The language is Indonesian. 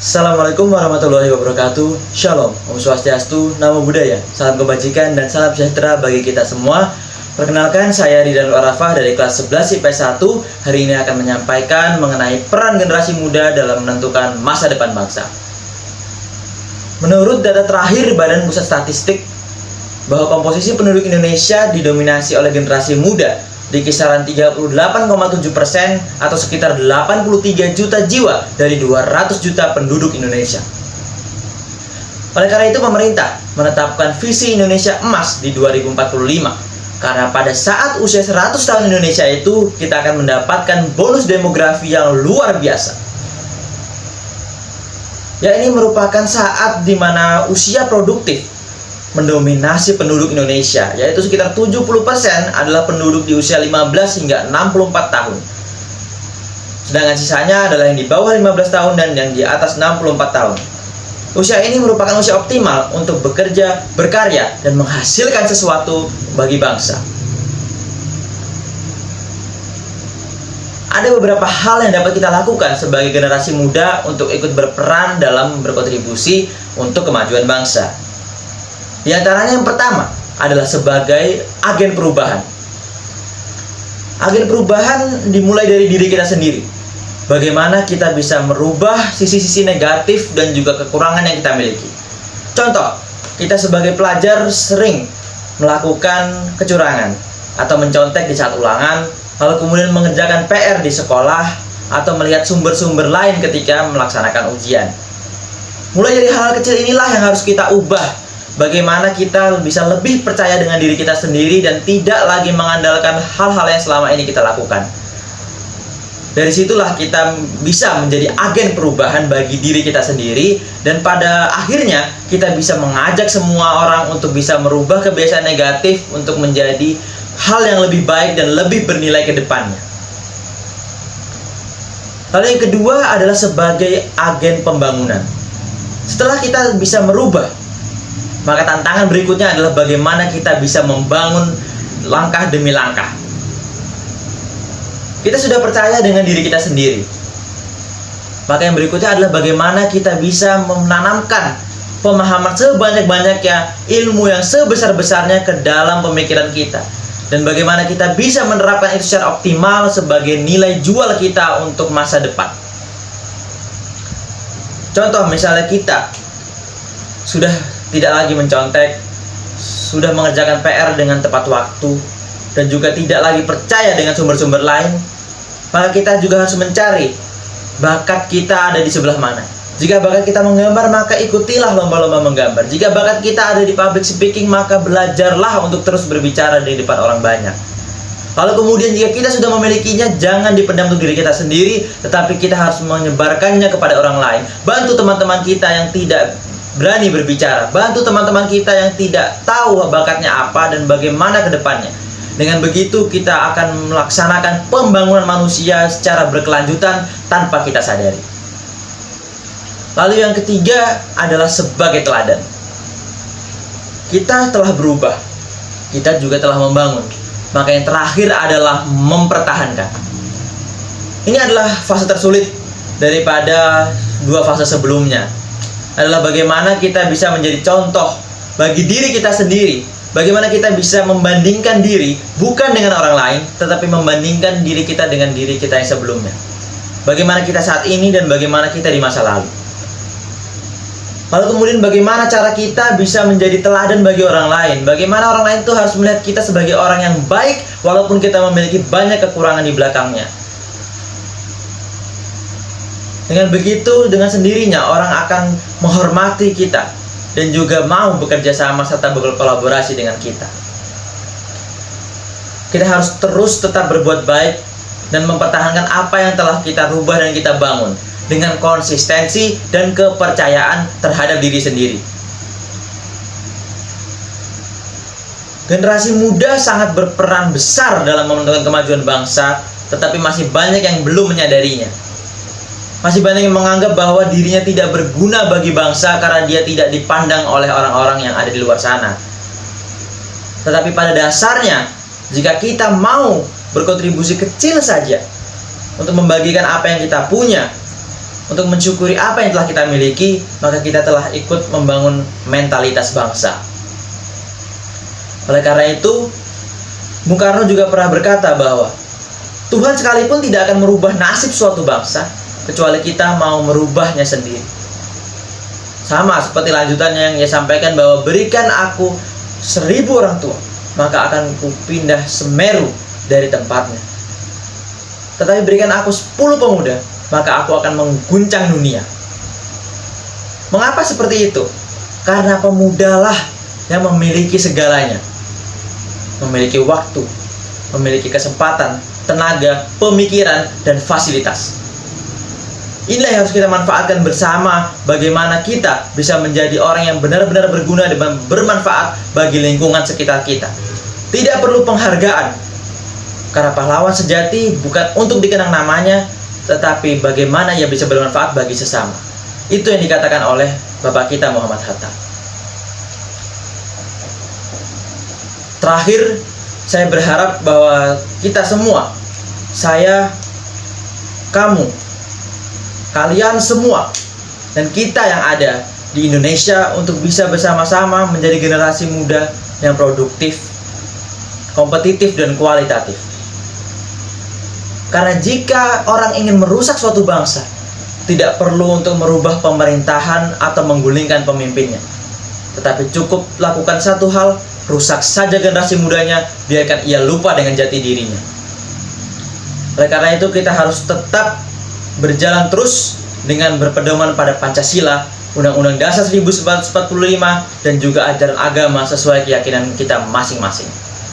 Assalamualaikum warahmatullahi wabarakatuh. Shalom, Om Swastiastu, Namo Buddhaya. Salam kebajikan dan salam sejahtera bagi kita semua. Perkenalkan, saya Ridwan Arafah dari kelas 11 IPS 1. Hari ini akan menyampaikan mengenai peran generasi muda dalam menentukan masa depan bangsa. Menurut data terakhir Badan Pusat Statistik, bahwa komposisi penduduk Indonesia didominasi oleh generasi muda di kisaran 38,7% atau sekitar 83 juta jiwa dari 200 juta penduduk Indonesia. Oleh karena itu, pemerintah menetapkan visi Indonesia Emas di 2045. Karena pada saat usia 100 tahun Indonesia itu, kita akan mendapatkan bonus demografi yang luar biasa. Ya, ini merupakan saat di mana usia produktif mendominasi penduduk Indonesia, yaitu sekitar 70% adalah penduduk di usia 15 hingga 64 tahun. Sedangkan sisanya adalah yang di bawah 15 tahun dan yang di atas 64 tahun. Usia ini merupakan usia optimal untuk bekerja, berkarya, dan menghasilkan sesuatu bagi bangsa. Ada beberapa hal yang dapat kita lakukan sebagai generasi muda untuk ikut berperan dalam berkontribusi untuk kemajuan bangsa. Di antaranya yang pertama adalah sebagai agen perubahan. Agen perubahan dimulai dari diri kita sendiri. Bagaimana kita bisa merubah sisi-sisi negatif dan juga kekurangan yang kita miliki. Contoh, kita sebagai pelajar sering melakukan kecurangan atau mencontek di saat ulangan, lalu kemudian mengerjakan PR di sekolah atau melihat sumber-sumber lain ketika melaksanakan ujian. Mulai dari hal kecil inilah yang harus kita ubah. Bagaimana kita bisa lebih percaya dengan diri kita sendiri dan tidak lagi mengandalkan hal-hal yang selama ini kita lakukan. Dari situlah kita bisa menjadi agen perubahan bagi diri kita sendiri, dan pada akhirnya kita bisa mengajak semua orang untuk bisa merubah kebiasaan negatif untuk menjadi hal yang lebih baik dan lebih bernilai ke depannya. Lalu yang kedua adalah sebagai agen pembangunan. Setelah kita bisa merubah, maka tantangan berikutnya adalah bagaimana kita bisa membangun langkah demi langkah. Kita sudah percaya dengan diri kita sendiri. Maka yang berikutnya adalah bagaimana kita bisa menanamkan pemahaman sebanyak-banyaknya, ilmu yang sebesar-besarnya ke dalam pemikiran kita. Dan bagaimana kita bisa menerapkan itu secara optimal sebagai nilai jual kita untuk masa depan. Contoh, misalnya kita sudah tidak lagi mencontek, sudah mengerjakan PR dengan tepat waktu, dan juga tidak lagi percaya dengan sumber-sumber lain, maka kita juga harus mencari bakat kita ada di sebelah mana. Jika bakat kita menggambar, maka ikutilah lomba-lomba menggambar. Jika bakat kita ada di public speaking, maka belajarlah untuk terus berbicara di depan orang banyak. Lalu kemudian jika kita sudah memilikinya, jangan dipendam untuk diri kita sendiri, tetapi kita harus menyebarkannya kepada orang lain. Bantu teman-teman kita yang tidak berani berbicara, bantu teman-teman kita yang tidak tahu bakatnya apa dan bagaimana ke depannya. Dengan begitu kita akan melaksanakan pembangunan manusia secara berkelanjutan tanpa kita sadari. Lalu yang ketiga adalah sebagai teladan. Kita telah berubah, kita juga telah membangun. Maka yang terakhir adalah mempertahankan. Ini adalah fase tersulit daripada dua fase sebelumnya. Adalah bagaimana kita bisa menjadi contoh bagi diri kita sendiri. Bagaimana kita bisa membandingkan diri bukan dengan orang lain, tetapi membandingkan diri kita dengan diri kita yang sebelumnya. Bagaimana kita saat ini dan bagaimana kita di masa lalu. Lalu kemudian bagaimana cara kita bisa menjadi teladan bagi orang lain. Bagaimana orang lain itu harus melihat kita sebagai orang yang baik walaupun kita memiliki banyak kekurangan di belakangnya. Dengan begitu, dengan sendirinya orang akan menghormati kita dan juga mau bekerja sama serta berkolaborasi dengan kita. Kita harus terus tetap berbuat baik dan mempertahankan apa yang telah kita rubah dan kita bangun dengan konsistensi dan kepercayaan terhadap diri sendiri. Generasi muda sangat berperan besar dalam menentukan kemajuan bangsa, tetapi masih banyak yang belum menyadarinya. Masih banyak yang menganggap bahwa dirinya tidak berguna bagi bangsa karena dia tidak dipandang oleh orang-orang yang ada di luar sana. Tetapi pada dasarnya, jika kita mau berkontribusi kecil saja untuk membagikan apa yang kita punya, untuk mensyukuri apa yang telah kita miliki, maka kita telah ikut membangun mentalitas bangsa. Oleh karena itu, Bung Karno juga pernah berkata bahwa Tuhan sekalipun tidak akan merubah nasib suatu bangsa kecuali kita mau merubahnya sendiri. Sama seperti lanjutannya yang ia sampaikan bahwa berikan aku 1000 orang tua, maka akan kupindah Semeru dari tempatnya. Tetapi berikan aku 10 pemuda, maka aku akan mengguncang dunia. Mengapa seperti itu? Karena pemudalah yang memiliki segalanya. Memiliki waktu, memiliki kesempatan, tenaga, pemikiran, dan fasilitas. Inilah yang harus kita manfaatkan bersama, bagaimana kita bisa menjadi orang yang benar-benar berguna dan bermanfaat bagi lingkungan sekitar kita. Tidak perlu penghargaan, karena pahlawan sejati bukan untuk dikenang namanya, tetapi bagaimana ia bisa bermanfaat bagi sesama. Itu yang dikatakan oleh Bapak kita Muhammad Hatta. Terakhir, saya berharap bahwa kita semua, saya, kamu, kalian semua, dan kita yang ada di Indonesia untuk bisa bersama-sama menjadi generasi muda yang produktif, kompetitif, dan kualitatif. Karena jika orang ingin merusak suatu bangsa, tidak perlu untuk merubah pemerintahan atau menggulingkan pemimpinnya, tetapi cukup lakukan satu hal, rusak saja generasi mudanya, biarkan ia lupa dengan jati dirinya. Oleh karena itu kita harus tetap berjalan terus dengan berpedoman pada Pancasila, Undang-Undang Dasar 1945, dan juga ajaran agama sesuai keyakinan kita masing-masing.